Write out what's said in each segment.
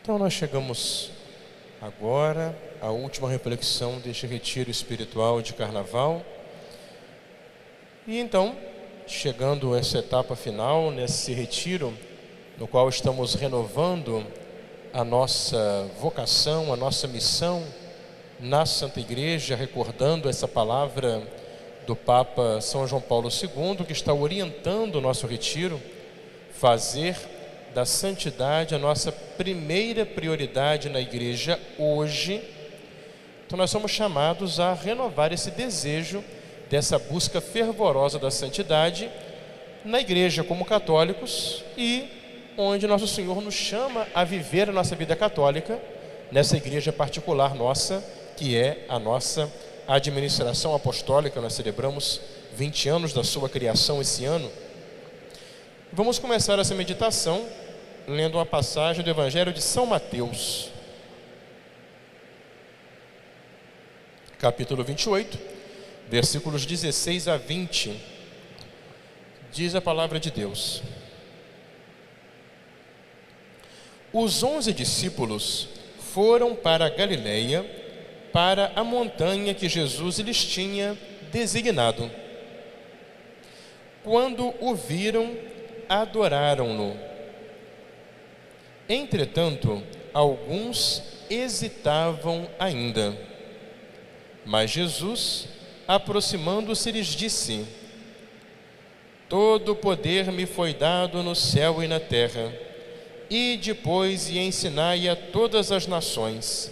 Então nós chegamos agora à última reflexão deste retiro espiritual de Carnaval. E então, chegando a essa etapa final, nesse retiro, no qual estamos renovando a nossa vocação, a nossa missão na Santa Igreja, recordando essa palavra do Papa São João Paulo II, que está orientando o nosso retiro, fazer da santidade a nossa primeira prioridade na Igreja hoje. Então nós somos chamados a renovar esse desejo dessa busca fervorosa da santidade na Igreja como católicos, e onde Nosso Senhor nos chama a viver a nossa vida católica nessa Igreja particular nossa, que é a nossa administração apostólica. Nós celebramos 20 anos da sua criação esse ano. Vamos começar essa meditação lendo uma passagem do Evangelho de São Mateus, capítulo 28, versículos 16 a 20. Diz a palavra de Deus: Os 11 discípulos foram para a Galileia, para a montanha que Jesus lhes tinha designado. Quando o viram, adoraram-no. Entretanto, alguns hesitavam ainda. Mas Jesus, aproximando-se, lhes disse: Todo o poder me foi dado no céu e na terra. Ide, pois, e ensinai a todas as nações,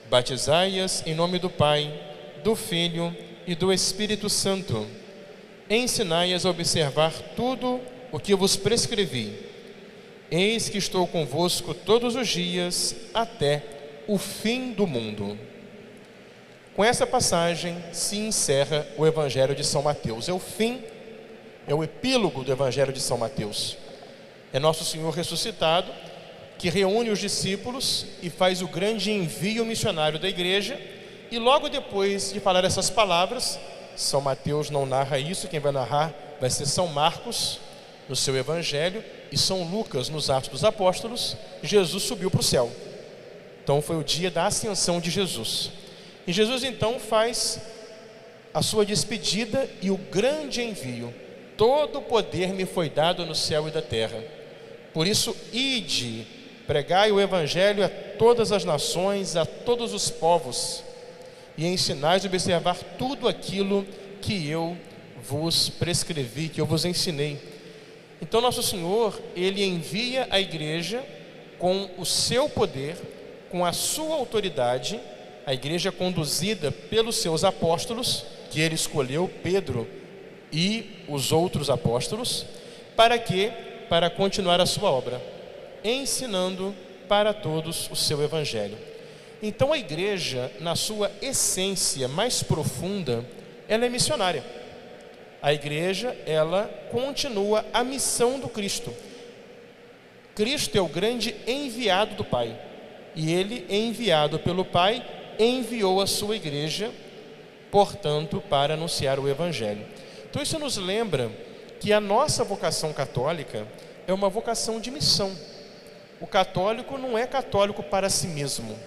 batizai-as em nome do Pai, do Filho e do Espírito Santo. Ensinai-as a observar tudo o que vos prescrevi. Eis que estou convosco todos os dias, até o fim do mundo. Com essa passagem se encerra o Evangelho de São Mateus. É o fim, é o epílogo do Evangelho de São Mateus. É Nosso Senhor ressuscitado que reúne os discípulos e faz o grande envio missionário da Igreja. E logo depois de falar essas palavras, São Mateus não narra isso, quem vai narrar vai ser São Marcos no seu Evangelho e São Lucas nos Atos dos Apóstolos. Jesus subiu para o céu. Então foi o dia da ascensão de Jesus. E Jesus então faz a sua despedida e o grande envio. Todo o poder me foi dado no céu e da terra. Por isso, ide, pregai o Evangelho a todas as nações, a todos os povos, e ensinais a observar tudo aquilo que eu vos prescrevi, que eu vos ensinei. Então Nosso Senhor, Ele envia a Igreja com o seu poder, com a sua autoridade, a Igreja conduzida pelos seus apóstolos, que Ele escolheu, Pedro e os outros apóstolos. Para quê? Para continuar a sua obra, ensinando para todos o seu Evangelho. Então a Igreja, na sua essência mais profunda, ela é missionária. A Igreja, ela continua a missão do Cristo. Cristo é o grande enviado do Pai. E Ele, enviado pelo Pai, enviou a sua Igreja, portanto, para anunciar o Evangelho. Então isso nos lembra que a nossa vocação católica é uma vocação de missão. O católico não é católico para si mesmo,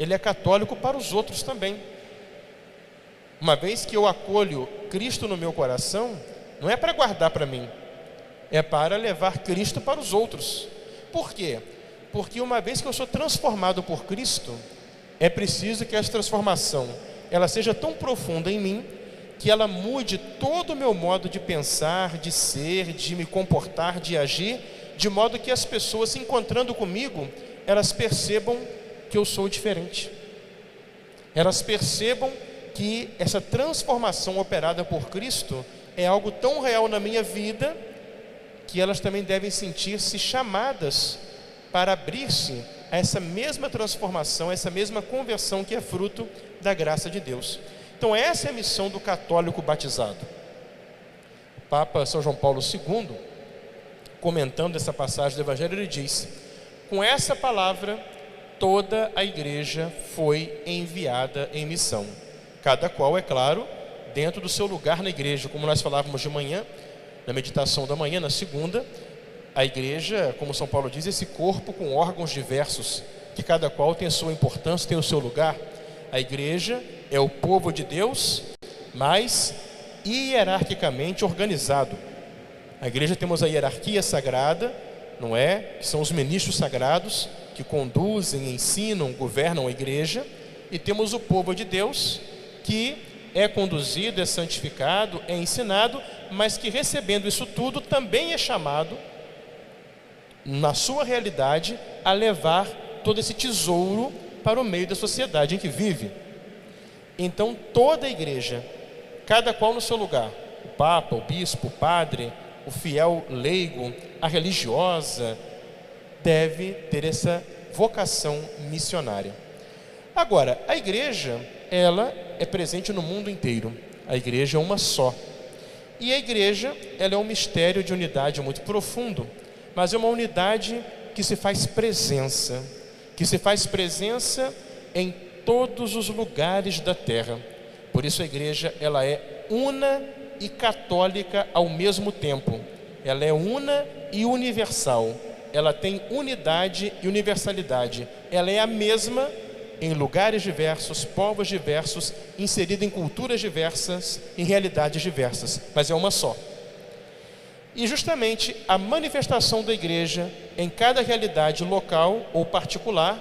ele é católico para os outros também. Uma vez que eu acolho Cristo no meu coração, não é para guardar para mim, é para levar Cristo para os outros. Por quê? Porque uma vez que eu sou transformado por Cristo, é preciso que essa transformação ela seja tão profunda em mim, que ela mude todo o meu modo de pensar, de ser, de me comportar, de agir, de modo que as pessoas, se encontrando comigo, elas percebam que eu sou diferente. Elas percebam que essa transformação operada por Cristo é algo tão real na minha vida, que elas também devem sentir-se chamadas para abrir-se a essa mesma transformação, a essa mesma conversão que é fruto da graça de Deus. Então essa é a missão do católico batizado. O Papa São João Paulo II, comentando essa passagem do Evangelho, ele diz: com essa palavra, toda a Igreja foi enviada em missão. Cada qual, é claro, dentro do seu lugar na Igreja. Como nós falávamos de manhã, na meditação da manhã, na segunda, a Igreja, como São Paulo diz, esse corpo com órgãos diversos, que cada qual tem a sua importância, tem o seu lugar. A igreja é o povo de Deus, mas hierarquicamente organizado. A igreja temos a hierarquia sagrada, não é? Que são os ministros sagrados que conduzem, ensinam, governam a igreja. E temos o povo de Deus que é conduzido, é santificado, é ensinado, mas que recebendo isso tudo também é chamado, na sua realidade, a levar todo esse tesouro para o meio da sociedade em que vive. Então toda a igreja, cada qual no seu lugar, o Papa, o Bispo, o Padre, o fiel leigo, a religiosa, deve ter essa vocação missionária. Agora, a igreja, ela é presente no mundo inteiro. A igreja é uma só. E a igreja, ela é um mistério de unidade muito profundo, mas é uma unidade que se faz presença, em todos os lugares da terra. Por isso a igreja, ela é una e católica ao mesmo tempo. Ela é una e universal. Ela tem unidade e universalidade. Ela é a mesma em lugares diversos, povos diversos, inserida em culturas diversas, em realidades diversas, mas é uma só. E justamente a manifestação da igreja em cada realidade local ou particular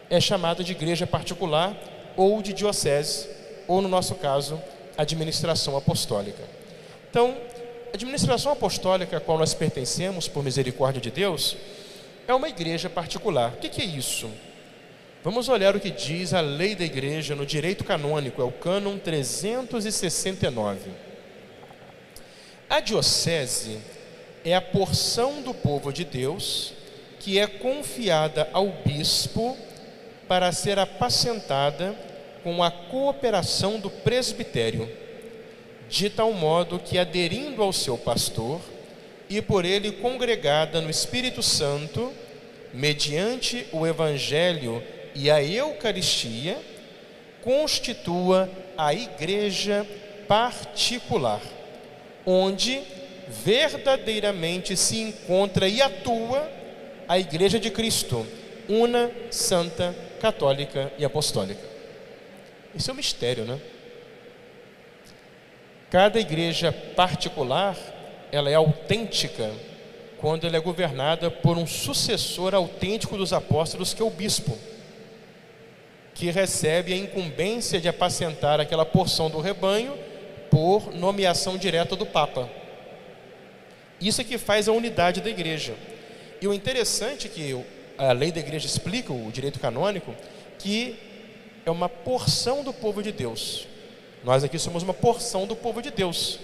é chamada de igreja particular ou de diocese, ou no nosso caso, administração apostólica. Então, a administração apostólica a qual nós pertencemos, por misericórdia de Deus, é uma igreja particular. O que é isso? Vamos olhar o que diz a lei da igreja no direito canônico, é o cânon 369. A diocese é a porção do povo de Deus que é confiada ao bispo para ser apacentada com a cooperação do presbitério, de tal modo que, aderindo ao seu pastor e por ele congregada no Espírito Santo, mediante o Evangelho e a Eucaristia, constitua a igreja particular, onde verdadeiramente se encontra e atua a igreja de Cristo, una, santa, católica e apostólica. Isso é um mistério, né? Cada igreja particular, ela é autêntica quando ela é governada por um sucessor autêntico dos apóstolos, que é o bispo, que recebe a incumbência de apacentar aquela porção do rebanho por nomeação direta do Papa. Isso é que faz a unidade da igreja. E o interessante é que a lei da igreja explica, o direito canônico, que é uma porção do povo de Deus. Nós aqui somos uma porção do povo de Deus.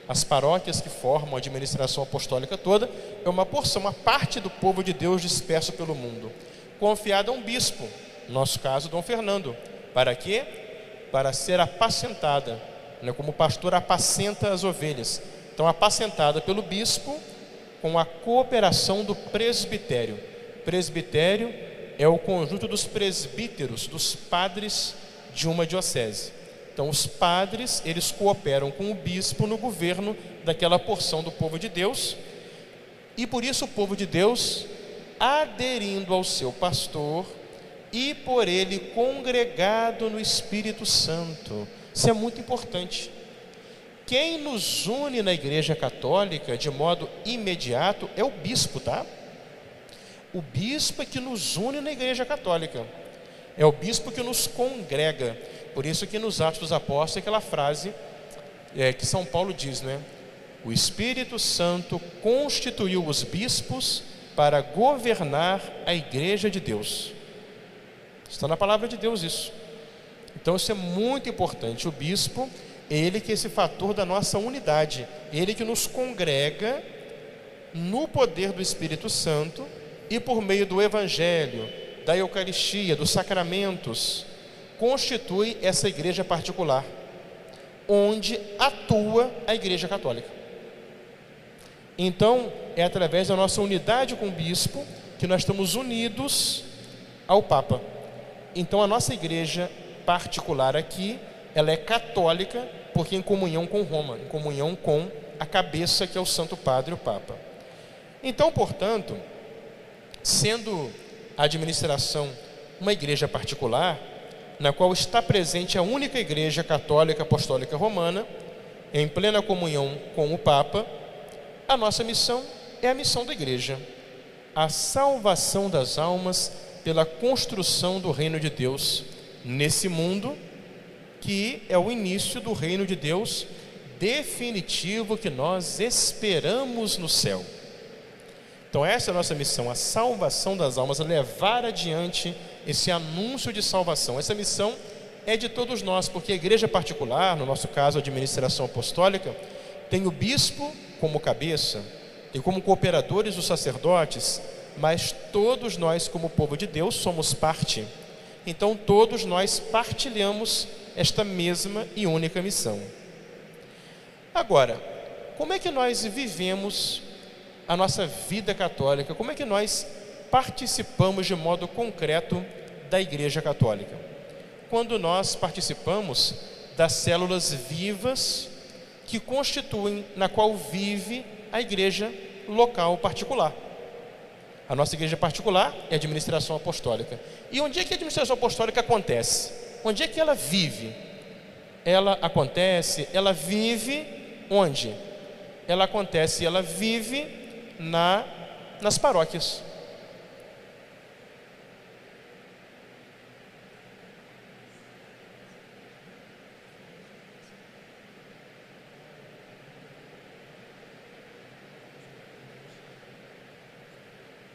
As paróquias que formam a administração apostólica toda é uma porção, uma parte do povo de Deus disperso pelo mundo, confiada a um bispo, no nosso caso Dom Fernando. Para quê? Para ser apacentada, né? Como o pastor apacenta as ovelhas. Então, apacentada pelo bispo com a cooperação do presbitério. Presbitério é o conjunto dos presbíteros, dos padres de uma diocese. Então, os padres, eles cooperam com o bispo no governo daquela porção do povo de Deus. E por isso o povo de Deus, aderindo ao seu pastor e por ele congregado no Espírito Santo. Isso é muito importante. Quem nos une na Igreja Católica de modo imediato é o bispo, tá? O bispo é que nos une na Igreja Católica. É o bispo que nos congrega. Por isso que nos Atos dos Apóstolos, aquela frase que São Paulo diz, né? O Espírito Santo constituiu os bispos para governar a Igreja de Deus. Está na palavra de Deus isso. Então isso é muito importante. O bispo, ele que é esse fator da nossa unidade. Ele que nos congrega no poder do Espírito Santo e por meio do Evangelho, da Eucaristia, dos sacramentos, constitui essa igreja particular, onde atua a Igreja Católica. Então, é através da nossa unidade com o bispo que nós estamos unidos ao Papa. Então, a nossa igreja particular aqui, ela é católica, porque em comunhão com Roma, em comunhão com a cabeça, que é o Santo Padre, o Papa. Então, portanto, sendo a administração uma igreja particular, na qual está presente a única igreja católica apostólica romana, em plena comunhão com o Papa, a nossa missão é a missão da igreja, a salvação das almas pela construção do reino de Deus nesse mundo, que é o início do reino de Deus definitivo que nós esperamos no céu. Então essa é a nossa missão, a salvação das almas, a levar adiante esse anúncio de salvação. Essa missão é de todos nós, porque a igreja particular, no nosso caso a administração apostólica, tem o bispo como cabeça e como cooperadores os sacerdotes, mas todos nós como povo de Deus somos parte. Então todos nós partilhamos esta mesma e única missão. Agora, como é que nós vivemos a nossa vida católica? Como é que nós participamos de modo concreto da Igreja Católica? Quando nós participamos das células vivas que constituem, na qual vive a igreja local particular. A nossa igreja particular é a administração apostólica. E onde é que a administração apostólica acontece? Onde é que ela vive? Ela acontece, ela vive onde? Ela acontece, ela vive nas paróquias.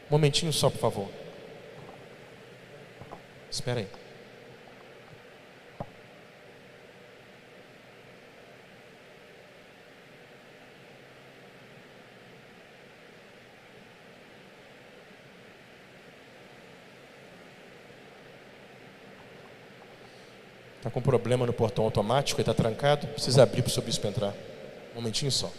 Um momentinho só, por favor. Espera aí. Está com problema no portão automático, ele está trancado. Precisa abrir para o seu bispo entrar. Um momentinho só.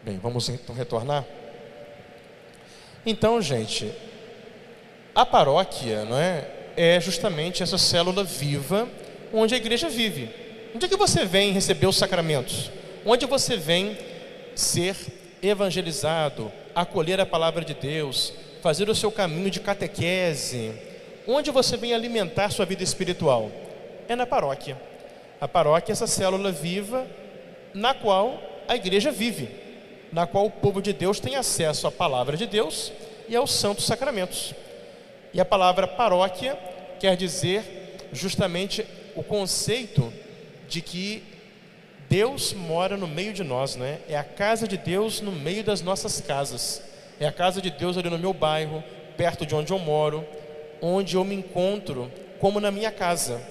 Bem, vamos então retornar. Então, gente, a paróquia, não é justamente essa célula viva onde a igreja vive. Onde é que você vem receber os sacramentos? Onde você vem ser evangelizado, acolher a palavra de Deus, fazer o seu caminho de catequese? Onde você vem alimentar sua vida espiritual? É na paróquia. A paróquia é essa célula viva na qual a igreja vive, na qual o povo de Deus tem acesso à palavra de Deus e aos santos sacramentos. E a palavra paróquia quer dizer justamente o conceito de que Deus mora no meio de nós, né? É a casa de Deus no meio das nossas casas. É a casa de Deus ali no meu bairro, perto de onde eu moro, onde eu me encontro, como na minha casa.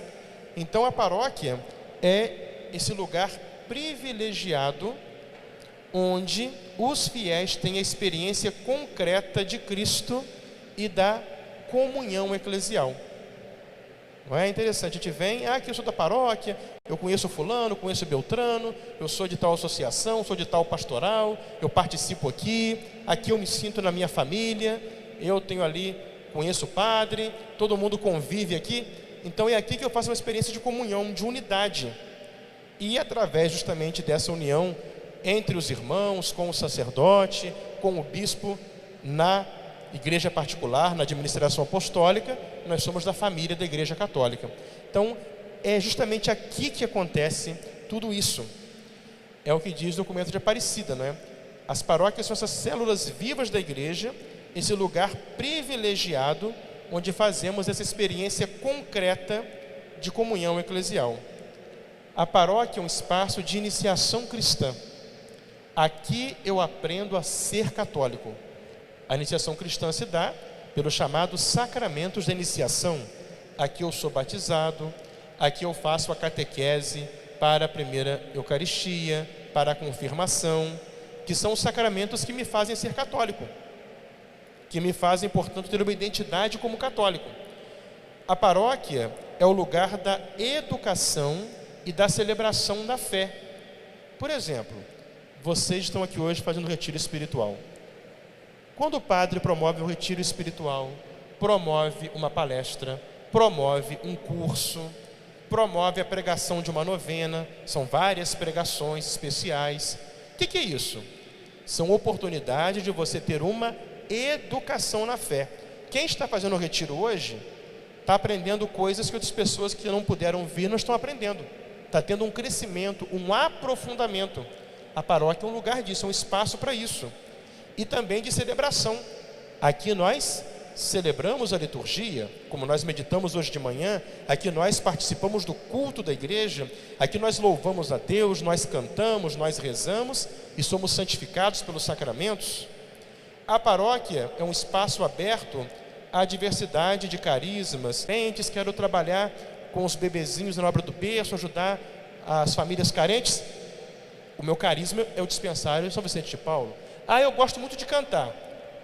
Então a paróquia é esse lugar privilegiado onde os fiéis têm a experiência concreta de Cristo e da comunhão eclesial. Não é interessante? A gente vem, aqui eu sou da paróquia, eu conheço fulano, conheço Beltrano, eu sou de tal associação, sou de tal pastoral, eu participo aqui eu me sinto na minha família, eu tenho ali, conheço o padre, todo mundo convive aqui. Então é aqui que eu faço uma experiência de comunhão, de unidade. E através justamente dessa união entre os irmãos, com o sacerdote, com o bispo, na igreja particular, na administração apostólica, nós somos da família da Igreja Católica. Então, é justamente aqui que acontece tudo isso. É o que diz o documento de Aparecida, não é? As paróquias são essas células vivas da igreja, esse lugar privilegiado, onde fazemos essa experiência concreta de comunhão eclesial. A paróquia é um espaço de iniciação cristã. Aqui eu aprendo a ser católico. A iniciação cristã se dá pelos chamados sacramentos da iniciação. Aqui eu sou batizado, aqui eu faço a catequese para a primeira Eucaristia, para a confirmação, que são os sacramentos que me fazem ser católico, que me fazem, portanto, ter uma identidade como católico. A paróquia é o lugar da educação e da celebração da fé. Por exemplo, vocês estão aqui hoje fazendo retiro espiritual. Quando o padre promove um retiro espiritual, promove uma palestra, promove um curso, promove a pregação de uma novena, são várias pregações especiais. O que é isso? São oportunidades de você ter uma educação na fé. Quem está fazendo o retiro hoje está aprendendo coisas que outras pessoas que não puderam vir não estão aprendendo. Está tendo um crescimento, um aprofundamento. A paróquia é um lugar disso, é um espaço para isso. E também de celebração. Aqui nós celebramos a liturgia, como nós meditamos hoje de manhã. Aqui nós participamos do culto da igreja. Aqui nós louvamos a Deus, nós cantamos, nós rezamos e somos santificados pelos sacramentos. A paróquia é um espaço aberto à diversidade de carismas. Antes quero trabalhar com os bebezinhos na obra do berço, ajudar as famílias carentes. O meu carisma é o dispensário São Vicente de Paulo. Eu gosto muito de cantar.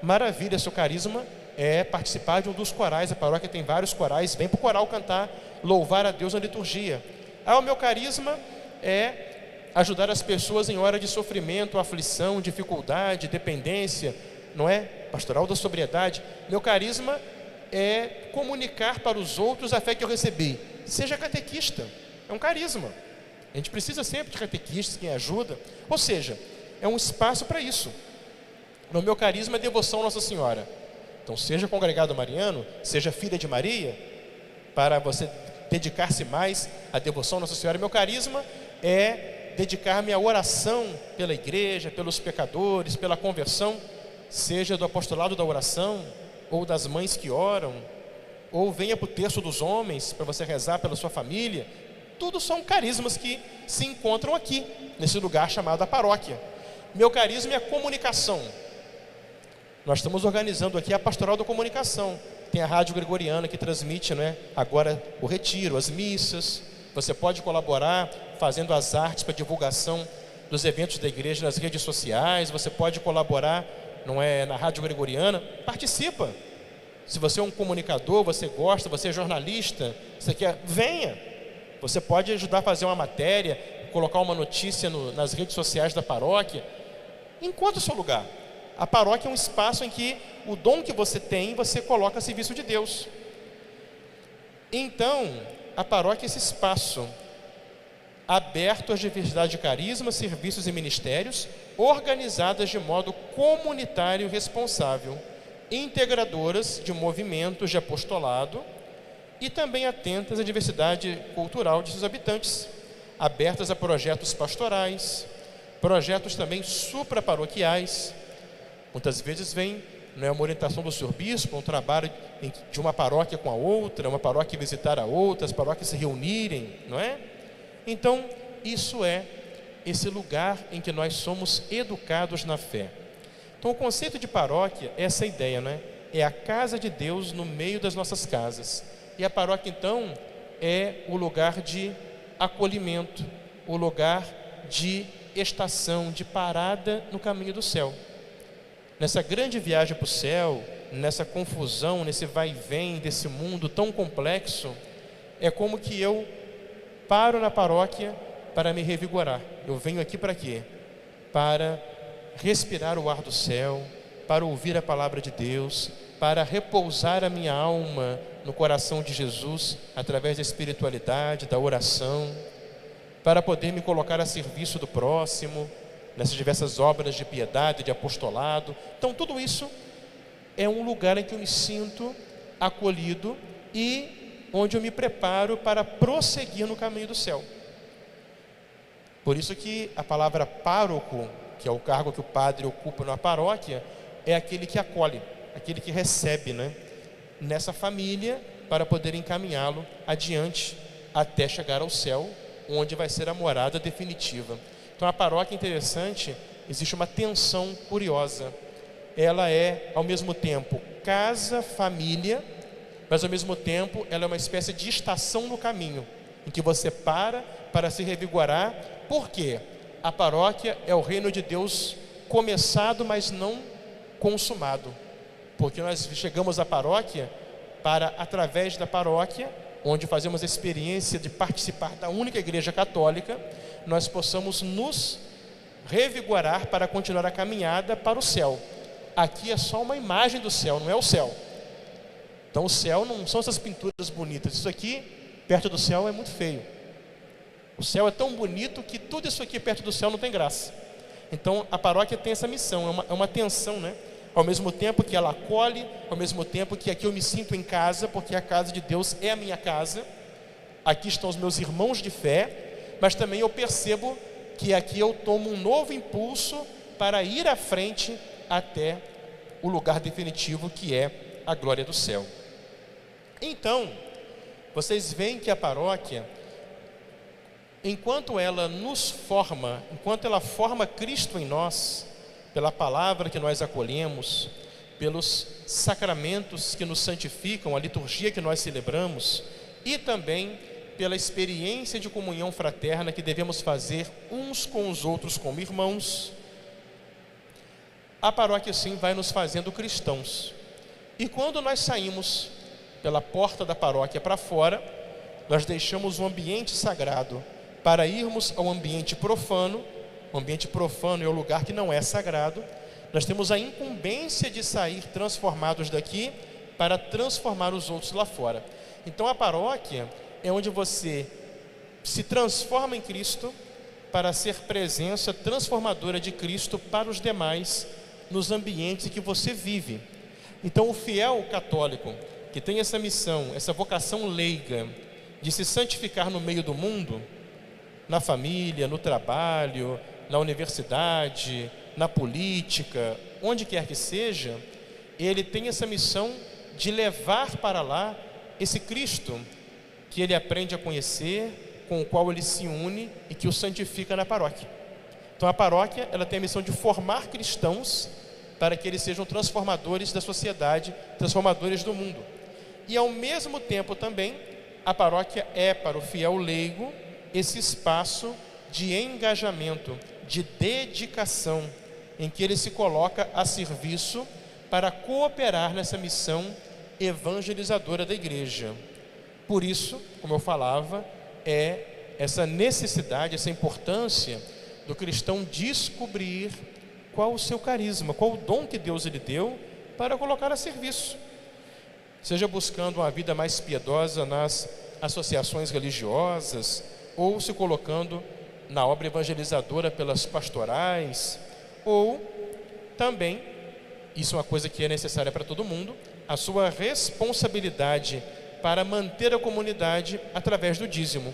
Maravilha, seu carisma é participar de um dos corais. A paróquia tem vários corais, vem para o coral cantar, louvar a Deus na liturgia. O meu carisma é ajudar as pessoas em hora de sofrimento, aflição, dificuldade, dependência, não é? Pastoral da sobriedade. Meu carisma é comunicar para os outros a fé que eu recebi. Seja catequista, é um carisma. A gente precisa sempre de catequistas, quem ajuda. Ou seja, é um espaço para isso. No meu carisma é devoção a Nossa Senhora. Então, seja congregado mariano, seja filha de Maria, para você dedicar-se mais à devoção a Nossa Senhora. Meu carisma é dedicar-me à oração pela igreja, pelos pecadores, pela conversão, seja do apostolado da oração, ou das mães que oram, ou venha para o terço dos homens, para você rezar pela sua família. Tudo são carismas que se encontram aqui, nesse lugar chamado a paróquia. Meu carisma é a comunicação. Nós estamos organizando aqui a Pastoral da Comunicação. Tem a Rádio Gregoriana que transmite, agora o retiro, as missas. Você pode colaborar fazendo as artes para divulgação dos eventos da igreja nas redes sociais. Você pode colaborar, na Rádio Gregoriana. Participa. Se você é um comunicador, você gosta, você é jornalista, você quer, venha. Você pode ajudar a fazer uma matéria, colocar uma notícia nas redes sociais da paróquia. Encontre o seu lugar. A paróquia é um espaço em que o dom que você tem, você coloca a serviço de Deus. Então, a paróquia é esse espaço aberto às diversidade de carismas, serviços e ministérios, organizadas de modo comunitário e responsável, integradoras de movimentos de apostolado e também atentas à diversidade cultural de seus habitantes, abertas a projetos pastorais, projetos também supraparoquiais. Muitas vezes vem uma orientação do senhor bispo, um trabalho de uma paróquia com a outra, uma paróquia visitar a outra, as paróquias se reunirem, não é? Então, isso é esse lugar em que nós somos educados na fé. Então, o conceito de paróquia é essa ideia, É a casa de Deus no meio das nossas casas. E a paróquia, então, é o lugar de acolhimento, o lugar de estação, de parada no caminho do céu. Nessa grande viagem para o céu, nessa confusão, nesse vai e vem desse mundo tão complexo, é como que eu paro na paróquia para me revigorar. Eu venho aqui para quê? Para respirar o ar do céu, para ouvir a palavra de Deus, para repousar a minha alma no coração de Jesus, através da espiritualidade, da oração, para poder me colocar a serviço do próximo, nessas diversas obras de piedade, de apostolado. Então, tudo isso é um lugar em que eu me sinto acolhido e onde eu me preparo para prosseguir no caminho do céu. Por isso que a palavra pároco, que é o cargo que o padre ocupa na paróquia, é aquele que acolhe, aquele que recebe, nessa família, para poder encaminhá-lo adiante até chegar ao céu, onde vai ser a morada definitiva. Então, a paróquia é interessante, existe uma tensão curiosa. Ela é, ao mesmo tempo, casa, família, mas ao mesmo tempo ela é uma espécie de estação no caminho, em que você para se revigorar. Por quê? A paróquia é o reino de Deus começado, mas não consumado. Porque nós chegamos à paróquia para, através da paróquia, onde fazemos a experiência de participar da única igreja católica, nós possamos nos revigorar para continuar a caminhada para o céu. Aqui é só uma imagem do céu, não é o céu. Então o céu não são essas pinturas bonitas. Isso aqui, perto do céu, é muito feio. O céu é tão bonito que tudo isso aqui perto do céu não tem graça. Então a paróquia tem essa missão, é uma tensão, né? Ao mesmo tempo que ela acolhe, ao mesmo tempo que aqui eu me sinto em casa, porque a casa de Deus é a minha casa. Aqui estão os meus irmãos de fé, mas também eu percebo que aqui eu tomo um novo impulso para ir à frente até o lugar definitivo, que é a glória do céu. Então, vocês veem que a paróquia, enquanto ela nos forma, enquanto ela forma Cristo em nós, pela palavra que nós acolhemos, pelos sacramentos que nos santificam, a liturgia que nós celebramos, e também pela experiência de comunhão fraterna que devemos fazer uns com os outros como irmãos, a paróquia sim vai nos fazendo cristãos. E quando nós saímos pela porta da paróquia para fora, nós deixamos o ambiente sagrado para irmos ao ambiente profano. O ambiente profano é o lugar que não é sagrado. Nós temos a incumbência de sair transformados daqui para transformar os outros lá fora. Então a paróquia é onde você se transforma em Cristo para ser presença transformadora de Cristo para os demais nos ambientes em que você vive. Então o fiel católico que tem essa missão, essa vocação leiga de se santificar no meio do mundo, na família, no trabalho, na universidade, na política, onde quer que seja, ele tem essa missão de levar para lá esse Cristo que ele aprende a conhecer, com o qual ele se une e que o santifica na paróquia. Então a paróquia, ela tem a missão de formar cristãos para que eles sejam transformadores da sociedade, transformadores do mundo. E ao mesmo tempo também, a paróquia é para o fiel leigo esse espaço de engajamento, de dedicação, em que ele se coloca a serviço para cooperar nessa missão evangelizadora da igreja. Por isso, como eu falava, é essa necessidade, essa importância do cristão descobrir qual o seu carisma, qual o dom que Deus lhe deu para colocar a serviço. Seja buscando uma vida mais piedosa nas associações religiosas, ou se colocando na obra evangelizadora pelas pastorais, ou também, isso é uma coisa que é necessária para todo mundo, a sua responsabilidade para manter a comunidade através do dízimo.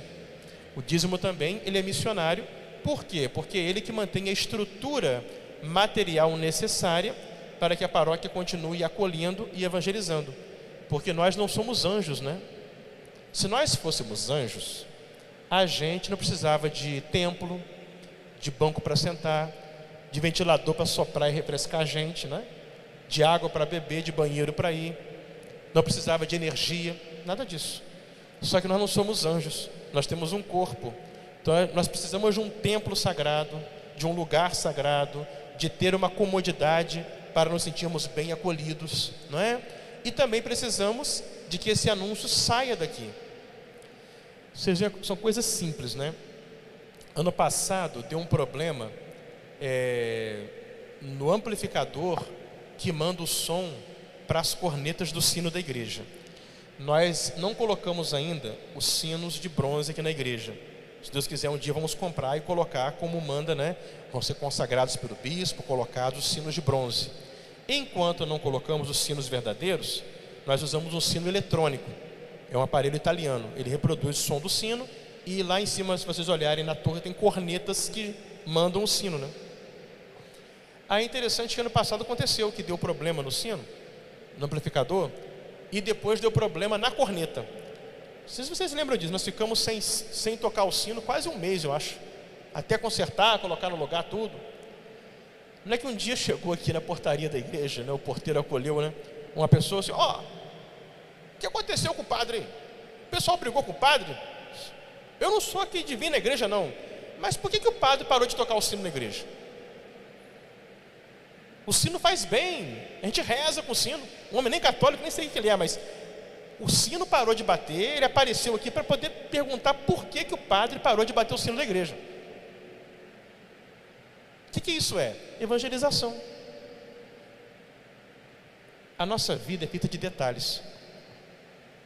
O dízimo também, ele é missionário. Por quê? Porque é ele que mantém a estrutura material necessária para que a paróquia continue acolhendo e evangelizando. Porque nós não somos anjos, né? Se nós fôssemos anjos, a gente não precisava de templo, de banco para sentar, de ventilador para soprar e refrescar a gente, né? De água para beber, de banheiro para ir. Não precisava de energia, nada disso. Só que nós não somos anjos, nós temos um corpo. Então nós precisamos de um templo sagrado, de um lugar sagrado, de ter uma comodidade para nos sentirmos bem acolhidos, não é? E também precisamos de que esse anúncio saia daqui. Ou seja, são coisas simples, né? Ano passado deu um problema no amplificador que manda o som para as cornetas do sino da igreja. Nós não colocamos ainda os sinos de bronze aqui na igreja. Se Deus quiser, um dia vamos comprar e colocar como manda, né? Vão ser consagrados pelo bispo, colocados os sinos de bronze. Enquanto não colocamos os sinos verdadeiros, nós usamos um sino eletrônico. É um aparelho italiano. Ele reproduz o som do sino e lá em cima, se vocês olharem na torre, tem cornetas que mandam o sino, né? Aí é interessante que ano passado aconteceu que deu problema no sino, no amplificador, e depois deu problema na corneta. Não sei se vocês lembram disso, nós ficamos sem tocar o sino quase um mês, eu acho, até consertar, colocar no lugar tudo. Não é que um dia chegou aqui na portaria da igreja, né, o porteiro acolheu, né, uma pessoa assim: ó, o que aconteceu com o padre? O pessoal brigou com o padre? Eu não sou aqui de vir na igreja não, mas por que o padre parou de tocar o sino na igreja? O sino faz bem, a gente reza com o sino. Um homem nem católico, nem sei o que ele é, mas O sino parou de bater, ele apareceu aqui para poder perguntar por que o padre parou de bater o sino da igreja. O que isso é? Evangelização. A nossa vida é feita de detalhes.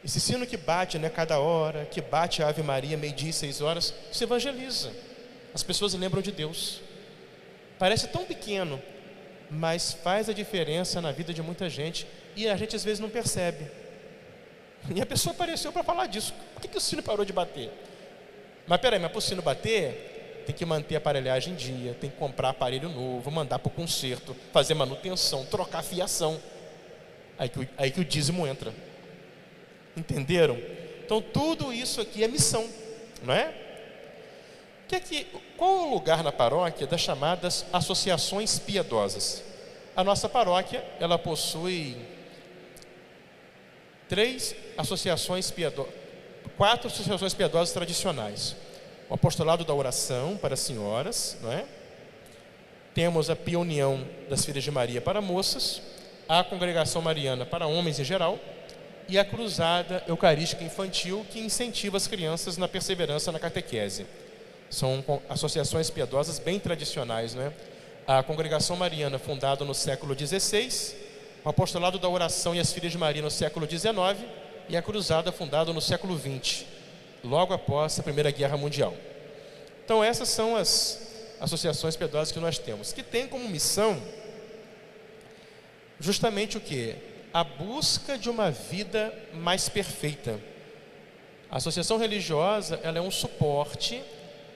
Esse sino que bate, né, cada hora, que bate a Ave Maria, meio-dia e 6 horas, isso evangeliza. As pessoas lembram de Deus. Parece tão pequeno, mas faz a diferença na vida de muita gente. E a gente às vezes não percebe. E a pessoa apareceu para falar disso. Por que o sino parou de bater? Mas peraí, mas para o sino bater, tem que manter a aparelhagem em dia, tem que comprar aparelho novo, mandar para o conserto, fazer manutenção, trocar fiação. Aí que o dízimo entra. Entenderam? Então tudo isso aqui é missão, não é? Qual é o lugar na paróquia das chamadas associações piedosas? A nossa paróquia, ela possui 4 associações piedosas tradicionais. O Apostolado da Oração para senhoras, não é? Temos a Pia União das Filhas de Maria para moças, a Congregação Mariana para homens em geral e a Cruzada Eucarística Infantil, que incentiva as crianças na perseverança na catequese. São associações piedosas bem tradicionais, não é? A Congregação Mariana, fundada no século XVI, o Apostolado da Oração e as Filhas de Maria no século XIX e a Cruzada, fundada no século XX, logo após a Primeira Guerra Mundial. Então essas são as associações piedosas que nós temos, que têm como missão justamente o quê? A busca de uma vida mais perfeita. A associação religiosa, ela é um suporte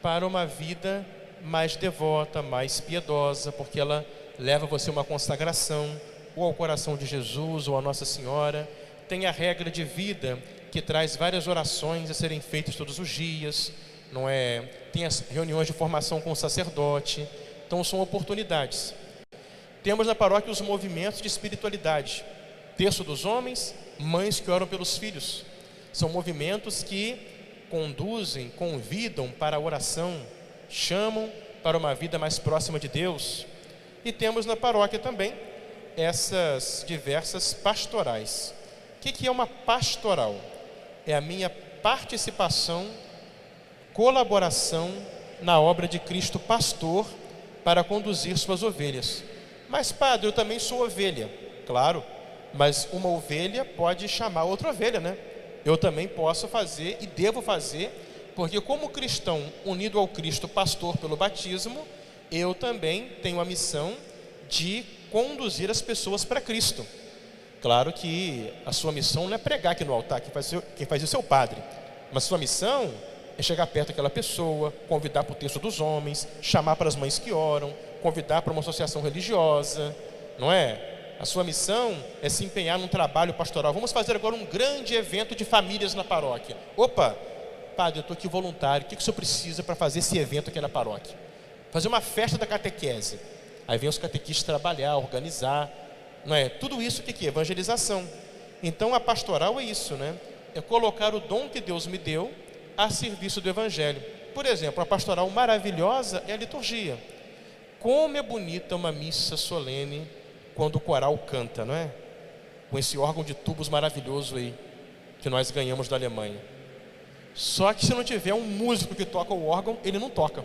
para uma vida mais devota, mais piedosa, porque ela leva você a uma consagração, ou ao coração de Jesus, ou a Nossa Senhora. Tem a regra de vida, que traz várias orações a serem feitas todos os dias, não é? Tem as reuniões de formação com o sacerdote. Então são oportunidades. Temos na paróquia os movimentos de espiritualidade. Terço dos homens, mães que oram pelos filhos. São movimentos que conduzem, convidam para a oração, chamam para uma vida mais próxima de Deus. E temos na paróquia também essas diversas pastorais. O que é uma pastoral? É a minha participação, colaboração na obra de Cristo pastor para conduzir suas ovelhas. Mas padre, eu também sou ovelha. Claro, mas uma ovelha pode chamar outra ovelha, né? Eu também posso fazer e devo fazer, porque como cristão unido ao Cristo pastor pelo batismo, eu também tenho a missão de conduzir as pessoas para Cristo. Claro que a sua missão não é pregar aqui no altar, quem faz isso é o padre. Mas sua missão é chegar perto daquela pessoa, convidar para o terço dos homens, chamar para as mães que oram, convidar para uma associação religiosa, não é? A sua missão é se empenhar num trabalho pastoral. Vamos fazer agora um grande evento de famílias na paróquia. Opa, padre, eu estou aqui voluntário, o que o senhor precisa para fazer esse evento aqui na paróquia? Fazer uma festa da catequese. Aí vem os catequistas trabalhar, organizar, não é? Tudo isso o que é? Evangelização. Então a pastoral é isso, né? É colocar o dom que Deus me deu a serviço do Evangelho. Por exemplo, a pastoral maravilhosa é a liturgia. Como é bonita uma missa solene quando o coral canta, não é? Com esse órgão de tubos maravilhoso aí, que nós ganhamos da Alemanha. Só que se não tiver um músico que toca o órgão, ele não toca.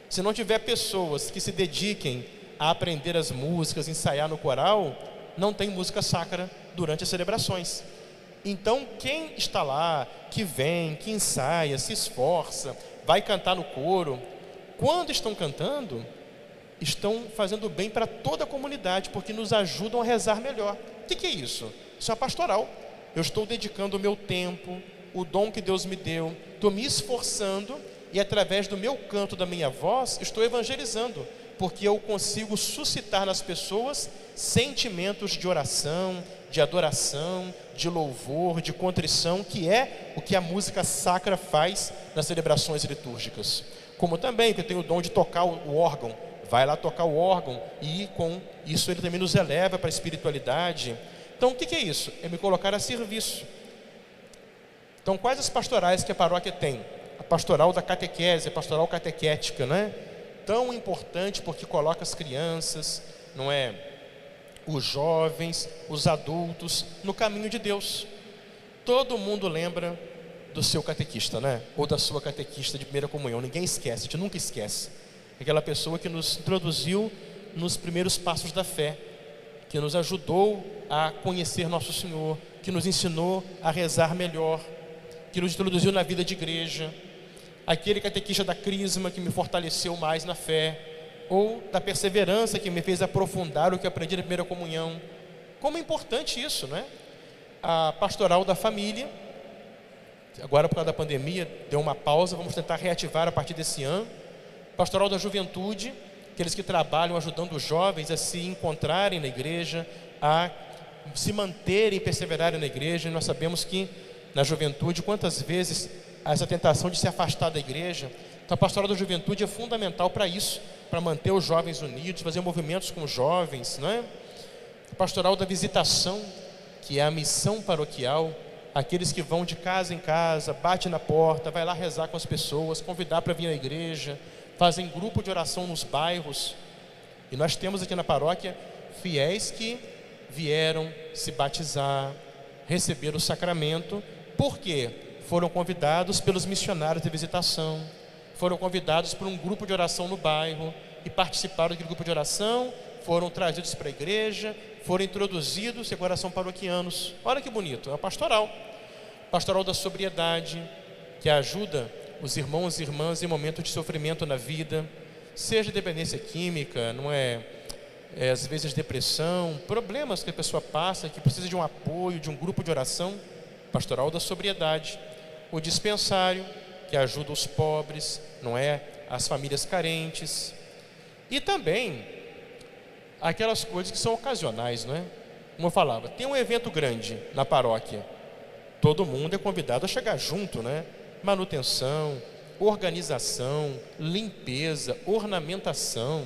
Se não tiver pessoas que se dediquem a aprender as músicas, ensaiar no coral, não tem música sacra durante as celebrações. Então quem está lá, que vem, que ensaia, se esforça, vai cantar no coro, quando estão cantando, estão fazendo bem para toda a comunidade, porque nos ajudam a rezar melhor. O que é isso? Isso é a pastoral. Eu estou dedicando o meu tempo, o dom que Deus me deu, estou me esforçando e através do meu canto, da minha voz, estou evangelizando, porque eu consigo suscitar nas pessoas sentimentos de oração, de adoração, de louvor, de contrição, que é o que a música sacra faz nas celebrações litúrgicas. Como também que eu tenho o dom de tocar o órgão, vai lá tocar o órgão e com isso ele também nos eleva para a espiritualidade. Então o que é isso? É me colocar a serviço. Então quais as pastorais que a paróquia tem? A pastoral da catequese, a pastoral catequética, não é? Tão importante porque coloca as crianças, não é? Os jovens, os adultos no caminho de Deus. Todo mundo lembra do seu catequista, né? Ou da sua catequista de primeira comunhão. Ninguém esquece, a gente nunca esquece. Aquela pessoa que nos introduziu nos primeiros passos da fé, que nos ajudou a conhecer Nosso Senhor, que nos ensinou a rezar melhor, que nos introduziu na vida de igreja. Aquele catequista da crisma que me fortaleceu mais na fé, ou da perseverança que me fez aprofundar o que aprendi na primeira comunhão. Como é importante isso, né? A pastoral da família, agora por causa da pandemia deu uma pausa, vamos tentar reativar a partir desse ano. Pastoral da juventude, aqueles que trabalham ajudando os jovens a se encontrarem na igreja, a se manterem e perseverarem na igreja. E nós sabemos que na juventude, quantas vezes há essa tentação de se afastar da igreja. Então a pastoral da juventude é fundamental para isso, para manter os jovens unidos, fazer movimentos com os jovens, não é? A pastoral da visitação, que é a missão paroquial, aqueles que vão de casa em casa, bate na porta, vai lá rezar com as pessoas, convidar para vir à igreja, fazem grupo de oração nos bairros. E nós temos aqui na paróquia fiéis que vieram se batizar, receber o sacramento, porque foram convidados pelos missionários de visitação, foram convidados por um grupo de oração no bairro e participaram daquele grupo de oração, foram trazidos para a igreja, foram introduzidos e agora são paroquianos. Olha que bonito, é a pastoral. Pastoral da sobriedade, que ajuda os irmãos e irmãs em momentos de sofrimento na vida, seja dependência química, não é, às vezes depressão, problemas que a pessoa passa, que precisa de um apoio, de um grupo de oração. Pastoral da sobriedade. O dispensário, que ajuda os pobres, não é, as famílias carentes. E também aquelas coisas que são ocasionais, não é? Como eu falava, tem um evento grande na paróquia, todo mundo é convidado a chegar junto, né? Manutenção, organização, limpeza, ornamentação.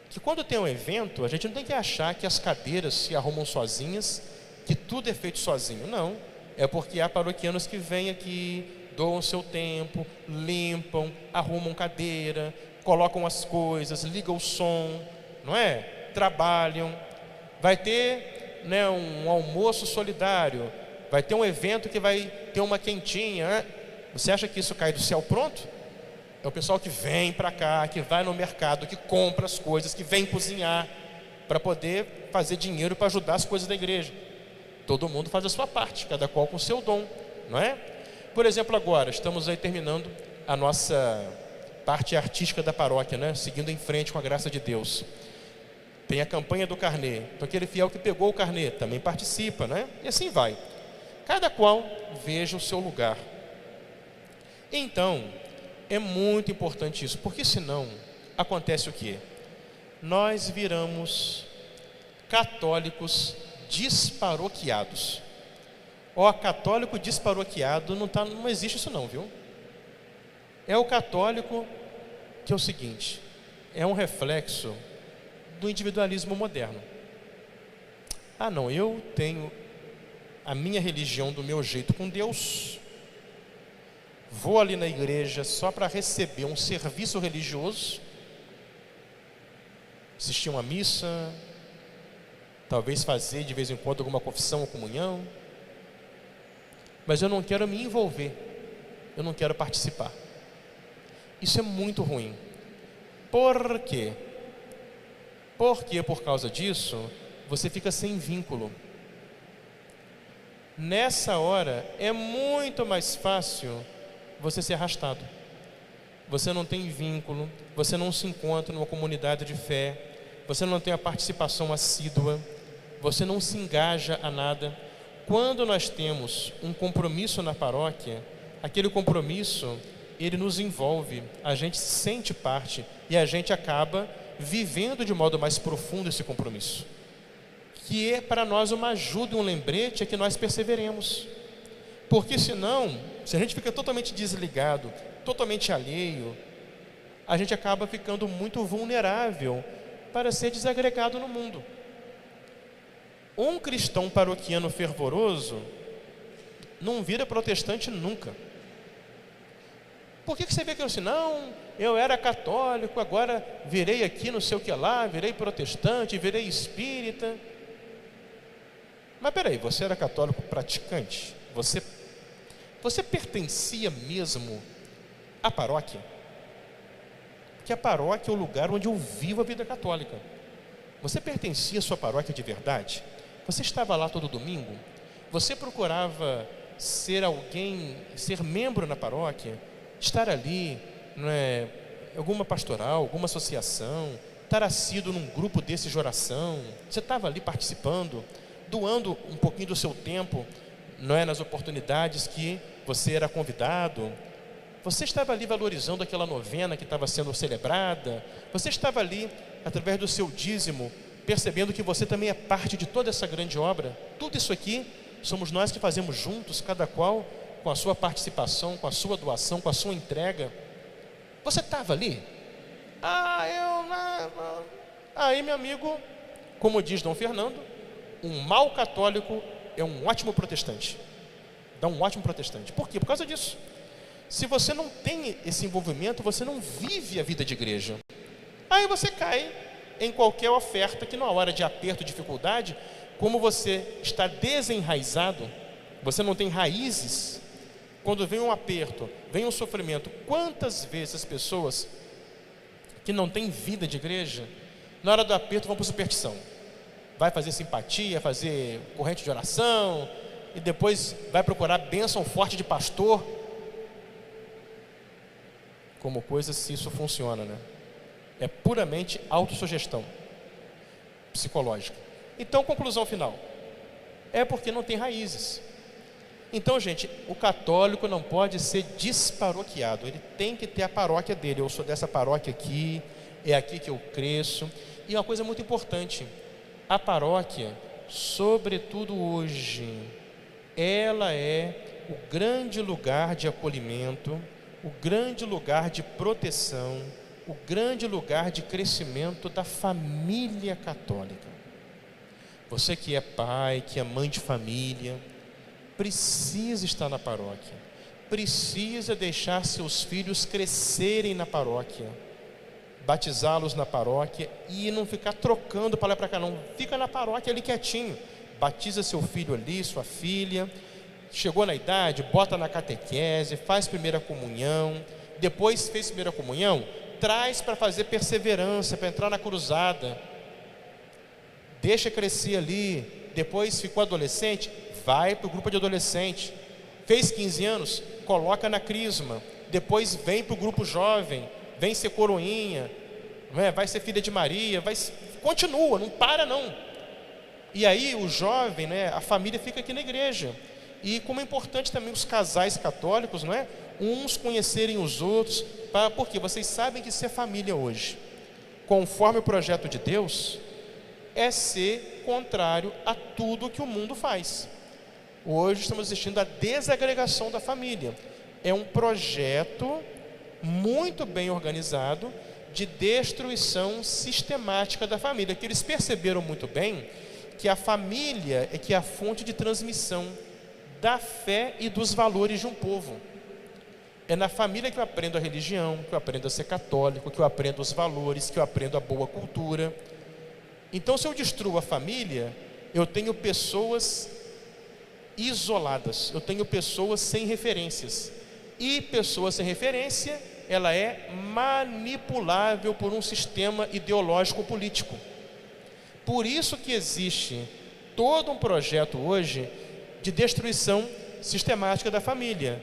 Que quando tem um evento, a gente não tem que achar que as cadeiras se arrumam sozinhas, que tudo é feito sozinho. Não, é porque há paroquianos que vêm aqui, doam seu tempo, limpam, arrumam cadeira, colocam as coisas, ligam o som, não é? Trabalham. Vai ter, né, um almoço solidário, vai ter um evento que vai ter uma quentinha, né? Você acha que isso cai do céu pronto? É o pessoal que vem para cá, que vai no mercado, que compra as coisas, que vem cozinhar para poder fazer dinheiro para ajudar as coisas da igreja. Todo mundo faz a sua parte, cada qual com o seu dom, não é? Por exemplo, agora estamos aí terminando a nossa parte artística da paróquia, né? Seguindo em frente com a graça de Deus. Tem a campanha do carnê. Então aquele fiel que pegou o carnê também participa, né? E assim vai. Cada qual veja o seu lugar. Então, é muito importante isso, porque senão acontece o quê? Nós viramos católicos desparoquiados. Ó, católico desparoquiado não existe isso não, viu? É o católico que é o seguinte, é um reflexo do individualismo moderno. Ah não, eu tenho a minha religião do meu jeito com Deus, vou ali na igreja só para receber um serviço religioso, assistir uma missa, talvez fazer de vez em quando alguma confissão ou comunhão, mas eu não quero me envolver, eu não quero participar. Isso é muito ruim. Por quê? Porque por causa disso, você fica sem vínculo. Nessa hora, é muito mais fácil você ser arrastado. Você não tem vínculo, você não se encontra numa comunidade de fé, você não tem a participação assídua, você não se engaja a nada. Quando nós temos um compromisso na paróquia, aquele compromisso, ele nos envolve, a gente se sente parte e a gente acaba vivendo de modo mais profundo esse compromisso, que é para nós uma ajuda, um lembrete, é que nós perseveremos. Porque senão, se a gente fica totalmente desligado, totalmente alheio, a gente acaba ficando muito vulnerável para ser desagregado no mundo. Um cristão paroquiano fervoroso não vira protestante nunca. Por que você vê que eu assim, não, eu era católico, agora virei aqui não sei o que lá, virei protestante, virei espírita? Mas peraí, você era católico praticante? Você pertencia mesmo à paróquia? Que a paróquia é o lugar onde eu vivo a vida católica. Você pertencia à sua paróquia de verdade? Você estava lá todo domingo? Você procurava ser alguém, ser membro na paróquia? Estar ali, não é, alguma pastoral, alguma associação? Estar assíduo num grupo desses de oração? Você estava ali participando, doando um pouquinho do seu tempo, não é, nas oportunidades que você era convidado? Você estava ali valorizando aquela novena que estava sendo celebrada? Você estava ali, através do seu dízimo, percebendo que você também é parte de toda essa grande obra? Tudo isso aqui somos nós que fazemos juntos, cada qual com a sua participação, com a sua doação, com a sua entrega. Você estava ali? Aí, meu amigo, como diz Dom Fernando, um mau católico é um ótimo protestante. Dá um ótimo protestante. Por quê? Por causa disso. Se você não tem esse envolvimento, você não vive a vida de igreja. Aí você cai em qualquer oferta que, numa hora de aperto, dificuldade, como você está desenraizado, você não tem raízes, quando vem um aperto, vem um sofrimento, quantas vezes as pessoas que não têm vida de igreja, na hora do aperto vão para superstição? Vai fazer simpatia, fazer corrente de oração, e depois vai procurar bênção forte de pastor. Como coisa, se isso funciona, né? É puramente autossugestão psicológica. Então, conclusão final: é porque não tem raízes. Então, gente, o católico não pode ser desparoquiado. Ele tem que ter a paróquia dele. Eu sou dessa paróquia aqui, é aqui que eu cresço. E uma coisa muito importante: a paróquia, sobretudo hoje, ela é o grande lugar de acolhimento, o grande lugar de proteção, o grande lugar de crescimento da família católica. Você que é pai, que é mãe de família, precisa estar na paróquia, precisa deixar seus filhos crescerem na paróquia, batizá-los na paróquia e não ficar trocando para lá e para cá, não. Fica na paróquia ali quietinho, batiza seu filho ali, sua filha, chegou na idade, bota na catequese, faz primeira comunhão, depois fez primeira comunhão, traz para fazer perseverança, para entrar na cruzada, deixa crescer ali, depois ficou adolescente, vai para o grupo de adolescente, fez 15 anos, coloca na crisma, depois vem para o grupo jovem, vem ser coroinha, não é? Vai ser filha de Maria, continua, não para não. E aí o jovem, né, a família fica aqui na igreja. E como é importante também os casais católicos, não é? Uns conhecerem os outros, porque vocês sabem que ser família hoje, conforme o projeto de Deus, é ser contrário a tudo que o mundo faz. Hoje estamos assistindo à desagregação da família. É um projeto muito bem organizado de destruição sistemática da família, que eles perceberam muito bem que a família é que é a fonte de transmissão da fé e dos valores de um povo. É na família que eu aprendo a religião, que eu aprendo a ser católico, que eu aprendo os valores, que eu aprendo a boa cultura. Então, se eu destruo a família, eu tenho pessoas isoladas, eu tenho pessoas sem referências. E pessoa sem referência, ela é manipulável por um sistema ideológico político. Por isso que existe todo um projeto hoje de destruição sistemática da família,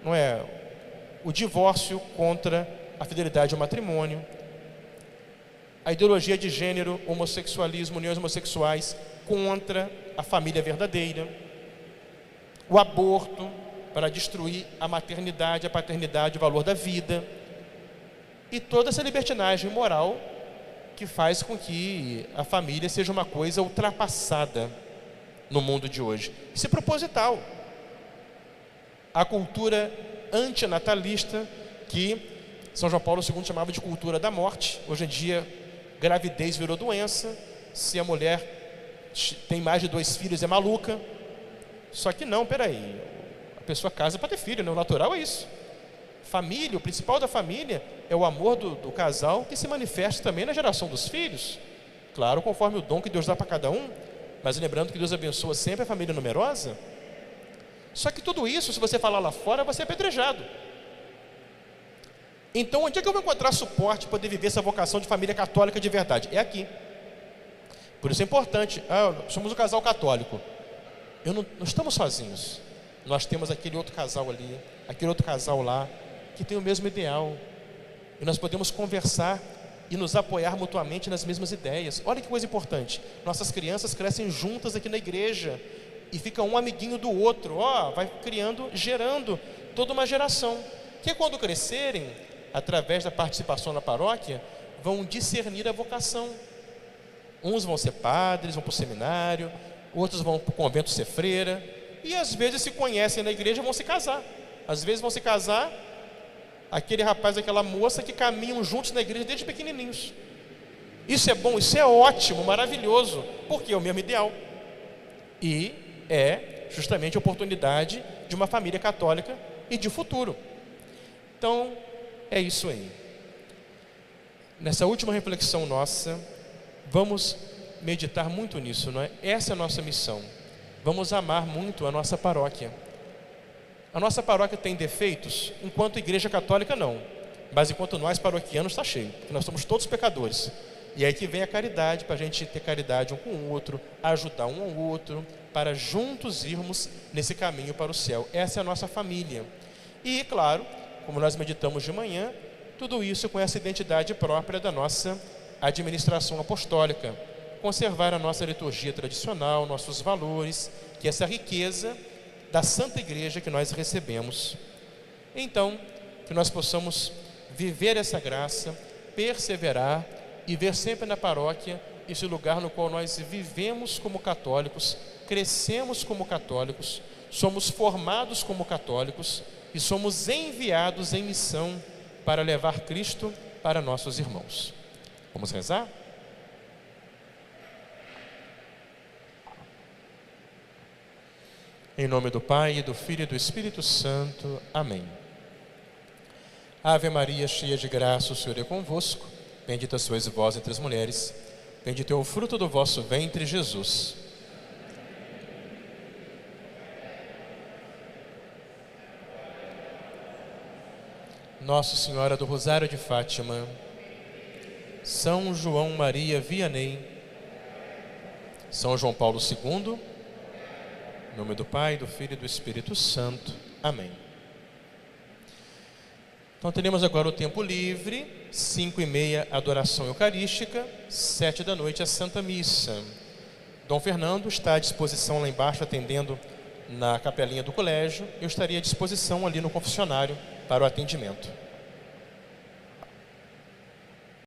não é? O divórcio contra a fidelidade ao matrimônio, a ideologia de gênero, homossexualismo, uniões homossexuais contra a família verdadeira, o aborto para destruir a maternidade, a paternidade, o valor da vida, e toda essa libertinagem moral que faz com que a família seja uma coisa ultrapassada no mundo de hoje. Isso é proposital. A cultura antinatalista, que São João Paulo II chamava de cultura da morte. Hoje em dia, gravidez virou doença. Se a mulher tem mais de 2 filhos, é maluca. Só que não, peraí. A pessoa casa para ter filho, né? O natural é isso. Família, o principal da família é o amor do casal, que se manifesta também na geração dos filhos. Claro, conforme o dom que Deus dá para cada um. Mas lembrando que Deus abençoa sempre a família numerosa. Só que tudo isso, se você falar lá fora, vai ser apedrejado. Então, onde é que eu vou encontrar suporte para poder viver essa vocação de família católica de verdade? É aqui. Por isso é importante. Somos um casal católico. Não estamos sozinhos. Nós temos aquele outro casal ali, aquele outro casal lá, que tem o mesmo ideal. E nós podemos conversar e nos apoiar mutuamente nas mesmas ideias. Olha que coisa importante. Nossas crianças crescem juntas aqui na igreja e fica um amiguinho do outro. Vai criando, gerando toda uma geração. Que quando crescerem, através da participação na paróquia, vão discernir a vocação. Uns vão ser padres, vão para o seminário, outros vão para o convento ser freira, e às vezes se conhecem na igreja e vão se casar. Às vezes vão se casar aquele rapaz, aquela moça que caminham juntos na igreja desde pequenininhos. Isso é bom, isso é ótimo, maravilhoso, porque é o mesmo ideal. E é justamente a oportunidade de uma família católica e de futuro. Então, é isso aí. Nessa última reflexão nossa, vamos meditar muito nisso, não é? Essa é a nossa missão. Vamos amar muito a nossa paróquia. A nossa paróquia tem defeitos? Enquanto igreja católica, não. Mas enquanto nós paroquianos, está cheio. Porque nós somos todos pecadores. E aí que vem a caridade, para a gente ter caridade um com o outro, ajudar um ao outro, para juntos irmos nesse caminho para o céu. Essa é a nossa família. E, claro, como nós meditamos de manhã, tudo isso com essa identidade própria da nossa administração apostólica. Conservar a nossa liturgia tradicional, nossos valores, que é essa riqueza da Santa Igreja que nós recebemos. Então, que nós possamos viver essa graça, perseverar e ver sempre na paróquia esse lugar no qual nós vivemos como católicos, crescemos como católicos, somos formados como católicos e somos enviados em missão para levar Cristo para nossos irmãos. Vamos rezar? Em nome do Pai, e do Filho e do Espírito Santo. Amém. Ave Maria, cheia de graça, o Senhor é convosco. Bendita sois vós entre as mulheres. Bendito é o fruto do vosso ventre, Jesus. Nossa Senhora do Rosário de Fátima, São João Maria Vianney, São João Paulo II, em nome do Pai, do Filho e do Espírito Santo. Amém. Então teremos agora o tempo livre, 5h30 adoração eucarística, 7 da noite a Santa Missa. Dom Fernando está à disposição lá embaixo, atendendo na capelinha do colégio. Eu estaria à disposição ali no confessionário para o atendimento.